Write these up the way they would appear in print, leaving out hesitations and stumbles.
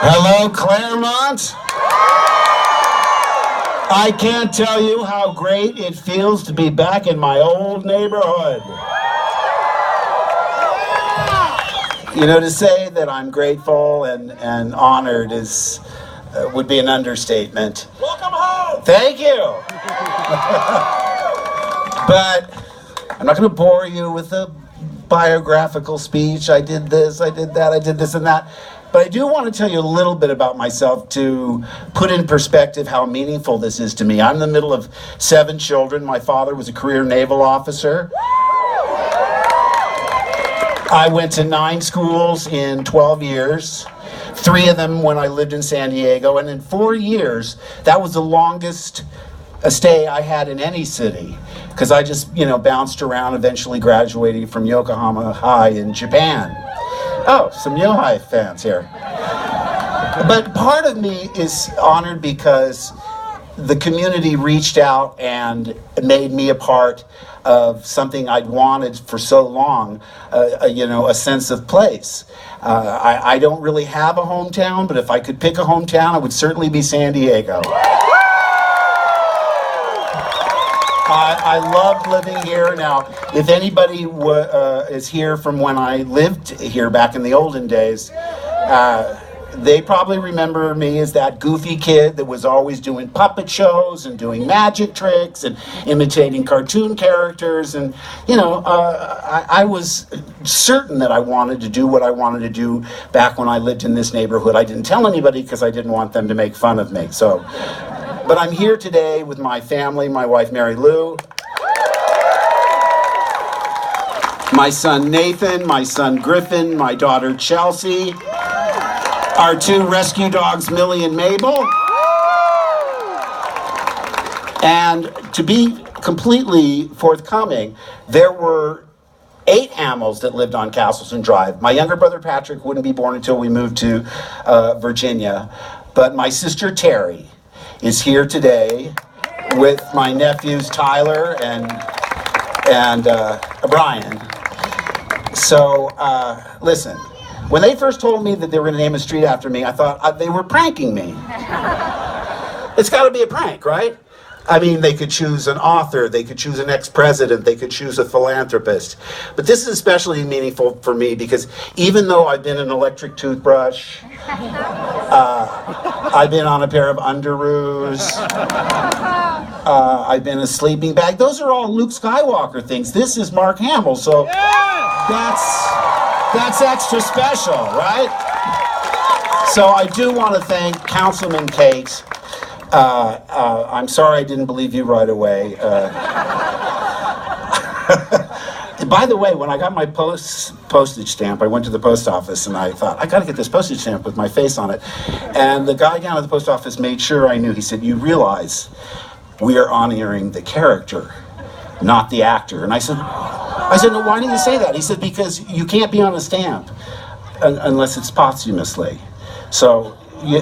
Hello, Claremont. I can't tell you how great it feels to be back in my old neighborhood. You know, to say that I'm grateful and honored would be an understatement. Welcome home! Thank you! But I'm not going to bore you with a biographical speech. I did this, I did that, I did this and that. But I do want to tell you a little bit about myself to put in perspective how meaningful this is to me. I'm in the middle of 7 children. My father was a career naval officer. I went to 9 schools in 12 years. 3 of them when I lived in San Diego. And in 4 years, that was the longest stay I had in any city. Because I just, bounced around, eventually graduating from Yokohama High in Japan. Oh, some Yohai fans here. But part of me is honored because the community reached out and made me a part of something I'd wanted for so long, a sense of place. I don't really have a hometown, but if I could pick a hometown, it would certainly be San Diego. I loved living here. Now, if anybody is here from when I lived here back in the olden days, they probably remember me as that goofy kid that was always doing puppet shows and doing magic tricks and imitating cartoon characters. And, I was certain that I wanted to do what I wanted to do back when I lived in this neighborhood. I didn't tell anybody because I didn't want them to make fun of me. But I'm here today with my family, my wife Mary Lou, my son Nathan, my son Griffin, my daughter Chelsea, our 2 rescue dogs Millie and Mabel. And to be completely forthcoming, there were 8 Hamills that lived on Castleton Drive. My younger brother Patrick wouldn't be born until we moved to Virginia, but my sister Terry is here today with my nephews Tyler and Brian. So listen, when they first told me that they were going to name a street after me, I thought they were pranking me. It's got to be a prank, right? I mean, they could choose an author, they could choose an ex-president, they could choose a philanthropist. But this is especially meaningful for me because even though I've been an electric toothbrush, I've been on a pair of underoos, I've been a sleeping bag. Those are all Luke Skywalker things. This is Mark Hamill, so that's extra special, right? So I do want to thank Councilman Kate. I'm sorry I didn't believe you right away. By the way, when I got my postage stamp, I went to the post office and I thought, I got to get this postage stamp with my face on it. And the guy down at the post office made sure I knew. He said, you realize we are honoring the character, not the actor. And I said, no, why did you say that? He said, because you can't be on a stamp unless it's posthumously. So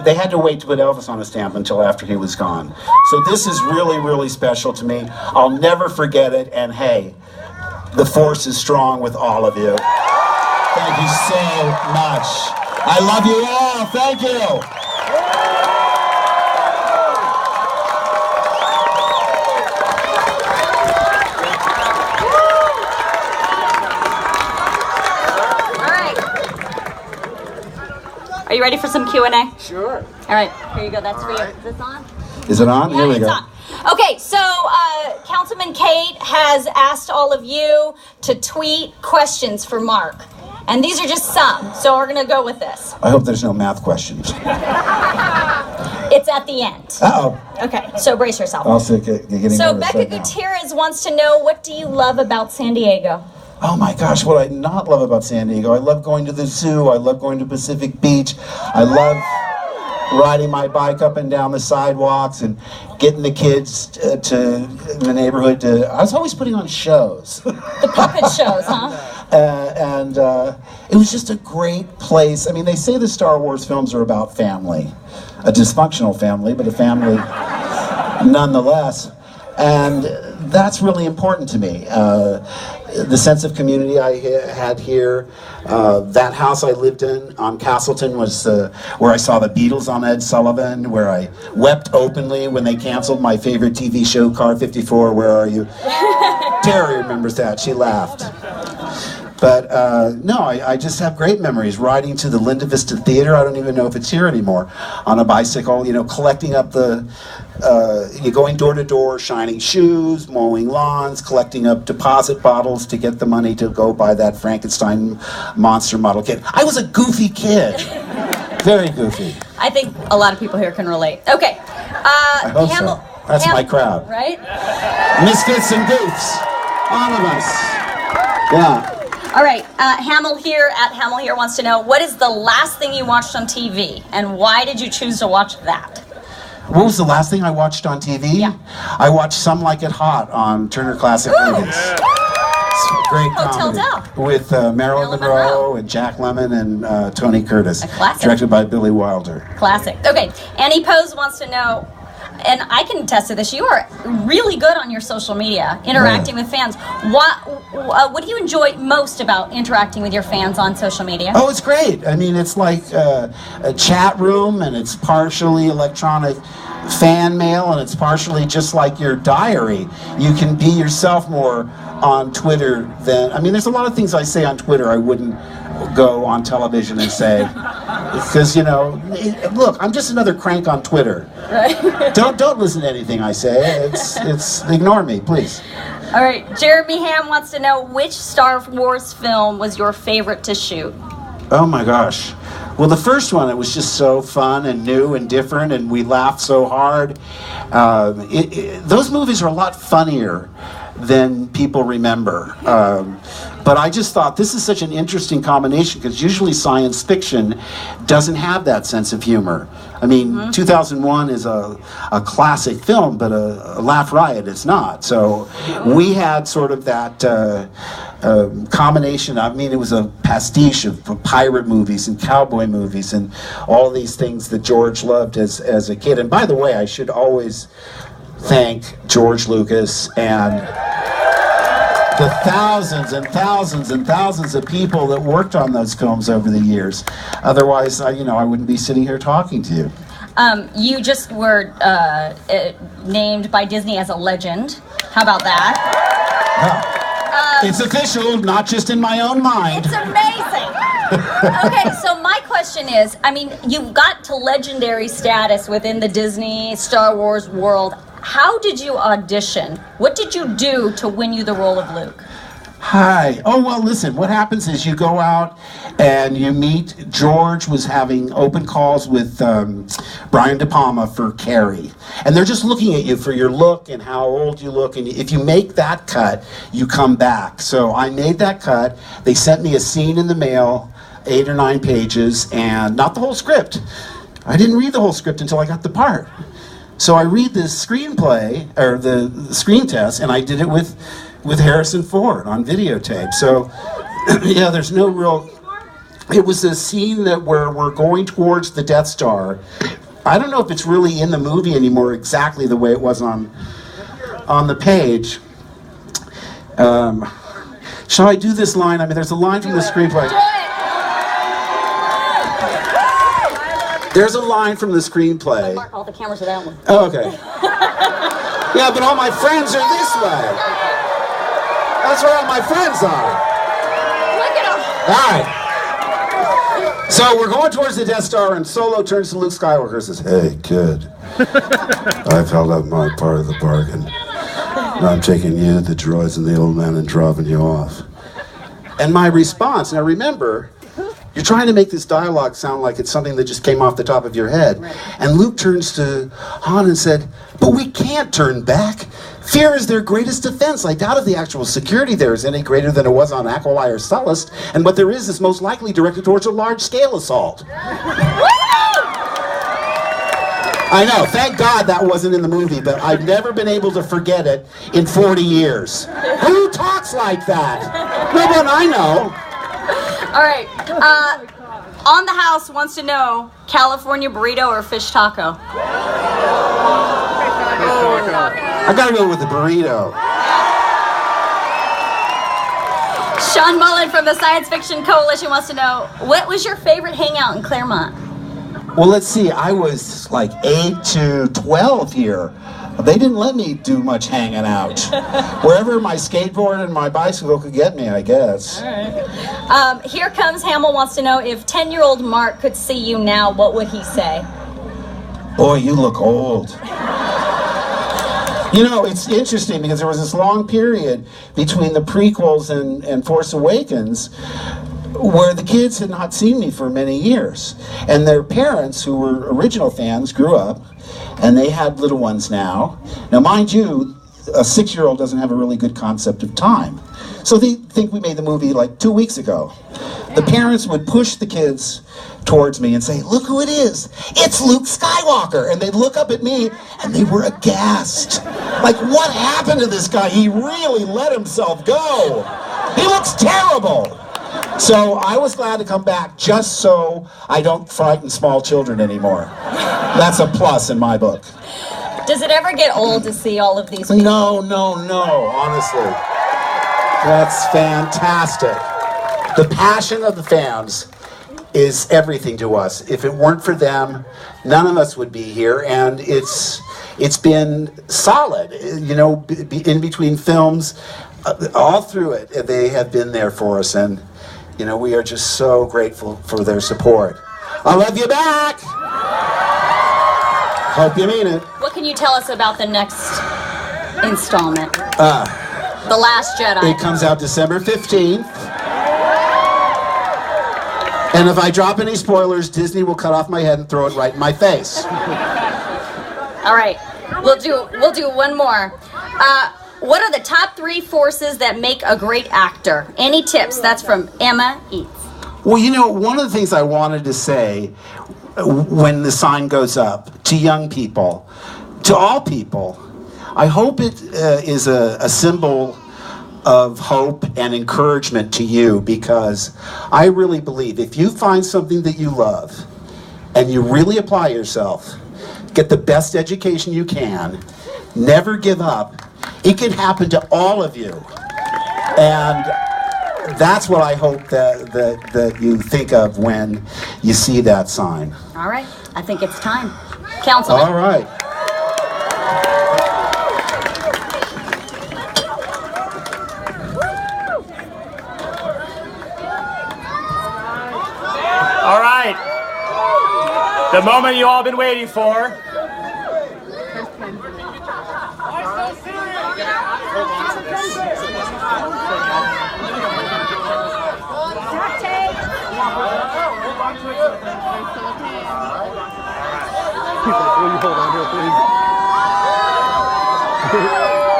they had to wait to put Elvis on a stamp until after he was gone. So this is really, really special to me. I'll never forget it. And hey, the force is strong with all of you. Thank you so much. I love you all. Thank you. Are you ready for some Q&A? Sure. All right, here you go. That's for you. Is this on? Is it on? Yeah, here we go. On. Okay, so Councilman Kate has asked all of you to tweet questions for Mark. And these are just some, so we're going to go with this. I hope there's no math questions. It's at the end. Uh-oh. Okay, so brace yourself. I'll say getting So nervous Becca right now. Gutierrez wants to know, what do you love about San Diego? Oh my gosh, what I not love about San Diego. I love going to the zoo. I love going to Pacific Beach. I love riding my bike up and down the sidewalks and getting the kids in the neighborhood I was always putting on shows. The puppet shows, huh? And it was just a great place. I mean, they say the Star Wars films are about family. A dysfunctional family, but a family nonetheless. And that's really important to me. The sense of community I had here. That house I lived in on Castleton was where I saw the Beatles on Ed Sullivan, where I wept openly when they canceled my favorite TV show, Car 54, Where Are You? Terry remembers that. She laughed. But no, I just have great memories. Riding to the Linda Vista Theater, I don't even know if it's here anymore, on a bicycle, collecting up going door to door, shining shoes, mowing lawns, collecting up deposit bottles to get the money to go buy that Frankenstein monster model kit. I was a goofy kid. Very goofy. I think a lot of people here can relate. Okay. I hope so. That's my crowd. Right? Misfits and goofs. All of us. Yeah. All right, Hamill here wants to know, what is the last thing you watched on TV, and why did you choose to watch that? What was the last thing I watched on TV? Yeah. I watched Some Like It Hot on Turner Classic Movies. It's a great comedy. With Marilyn Monroe and Jack Lemmon and Tony Curtis. A classic. Directed by Billy Wilder. Classic. Okay, Annie Pose wants to know, and I can attest to this, you are really good on your social media, interacting with fans. What do you enjoy most about interacting with your fans on social media? Oh, it's great. I mean, it's like a chat room, and it's partially electronic fan mail, and it's partially just like your diary. You can be yourself more on Twitter than, I mean, there's a lot of things I say on Twitter I wouldn't go on television and say, because, look, I'm just another crank on Twitter. Right. Don't listen to anything I say. It's ignore me, please. All right, Jeremy Ham wants to know, which Star Wars film was your favorite to shoot? Oh my gosh. Well, the first one, it was just so fun and new and different, and we laughed so hard. Those movies are a lot funnier than people remember. But I just thought this is such an interesting combination, because usually science fiction doesn't have that sense of humor. I mean, 2001 is a classic film, but a laugh riot is not. So we had sort of that combination. I mean, it was a pastiche of pirate movies and cowboy movies and all these things that George loved as a kid. And by the way, I should always thank George Lucas and the thousands and thousands and thousands of people that worked on those films over the years. Otherwise, I wouldn't be sitting here talking to you. You just were named by Disney as a legend. How about that? It's official, not just in my own mind. It's amazing. Okay, so my question is, I mean, you got to legendary status within the Disney Star Wars world. How did you audition? What did you do to win you the role of Luke? Hi. Oh, well, listen, what happens is you go out and you meet. George was having open calls with Brian De Palma for Carrie. And they're just looking at you for your look and how old you look. And if you make that cut, you come back. So I made that cut. They sent me a scene in the mail, 8 or 9 pages, and not the whole script. I didn't read the whole script until I got the part. So I read this screenplay, or the screen test, and I did it with Harrison Ford on videotape. So, yeah, there's no real... It was a scene where we're going towards the Death Star. I don't know if it's really in the movie anymore exactly the way it was on the page. Shall I do this line? I mean, there's a line from the screenplay. There's a line from the screenplay. Mark, all the cameras are that one. Oh, okay. Yeah, but all my friends are this way. That's where all my friends are. Look at them. All right. So we're going towards the Death Star, and Solo turns to Luke Skywalker and says, "Hey, kid, I've held up my part of the bargain. Now I'm taking you, the droids, and the old man and dropping you off." And my response, now remember, you're trying to make this dialogue sound like it's something that just came off the top of your head. Right. And Luke turns to Han and said, "But we can't turn back. Fear is their greatest defense. I doubt if the actual security there is any greater than it was on Aquilai or Sullust, and what there is most likely directed towards a large-scale assault." I know, thank God that wasn't in the movie, but I've never been able to forget it in 40 years. Who talks like that? No one I know. All right. On the House wants to know, California burrito or fish taco? I gotta go with the burrito. Sean Mullen from the Science Fiction Coalition wants to know, what was your favorite hangout in Claremont? Well, let's see. I was like 8 to 12 here. They didn't let me do much hanging out. Wherever my skateboard and my bicycle could get me, I guess. All right. Here comes Hamill wants to know, if 10-year-old Mark could see you now, what would he say? Boy, you look old. You know, it's interesting because there was this long period between the prequels and Force Awakens where the kids had not seen me for many years. And their parents, who were original fans, grew up, and they had little ones now. Now, mind you, a 6-year-old doesn't have a really good concept of time. So they think we made the movie like 2 weeks ago. The parents would push the kids towards me and say, look who it is. It's Luke Skywalker. And they'd look up at me and they were aghast. Like, what happened to this guy? He really let himself go. He looks terrible. So I was glad to come back just so I don't frighten small children anymore. That's a plus in my book. Does it ever get old to see all of these people? No, honestly. That's fantastic. The passion of the fans is everything to us. If it weren't for them, none of us would be here, and it's been solid. You know, in between films, all through it, they have been there for us, and you know, we are just so grateful for their support. I love you back! Hope you mean it. What can you tell us about the next installment? The Last Jedi. It comes out December 15th. And if I drop any spoilers, Disney will cut off my head and throw it right in my face. All right, we'll do one more. What are the top 3 forces that make a great actor? Any tips? That's from Emma Eats. Well, you know, one of the things I wanted to say when the sign goes up to young people, to all people, I hope it is a symbol of hope and encouragement to you, because I really believe if you find something that you love and you really apply yourself, get the best education you can, never give up, it can happen to all of you. And that's what I hope that you think of when you see that sign. All right, I think it's time. Councilman. All right. All right. The moment you all been waiting for.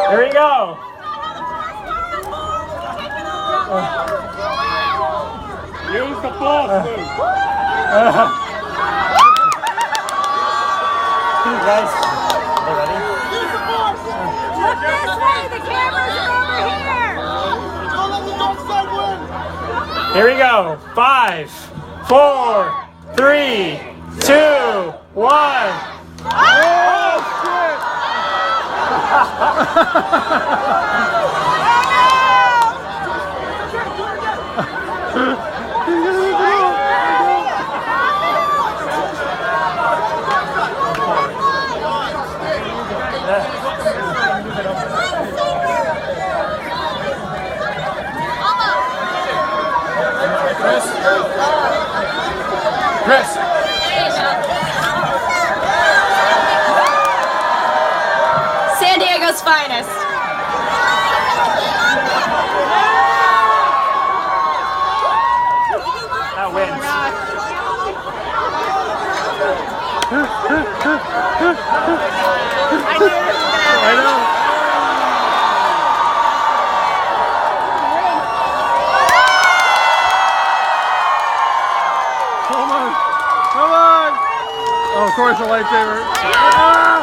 Here we go. Use the force, Luke. Guys, are you ready? Use the force. Look this way. The cameras are over here. Don't let the dark side win. Here we go. 5, 4, 3, 2, 1. Oh, shit! Chris. San Diego's finest. That wins. I know. Come on. Come on. Oh, of course, a lightsaber. Come on.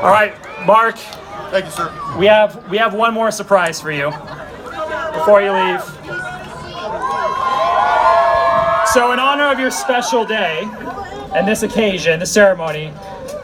All right, Mark, Thank you, sir. we have one more surprise for you before you leave. So in honor of your special day and this occasion, the ceremony,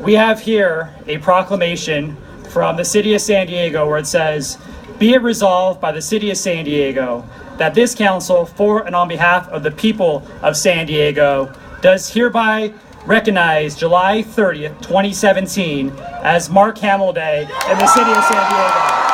we have here a proclamation from the City of San Diego where it says, "Be it resolved by the City of San Diego that this council, for and on behalf of the people of San Diego, does hereby recognize July 30th, 2017 as Mark Hamill Day in the City of San Diego."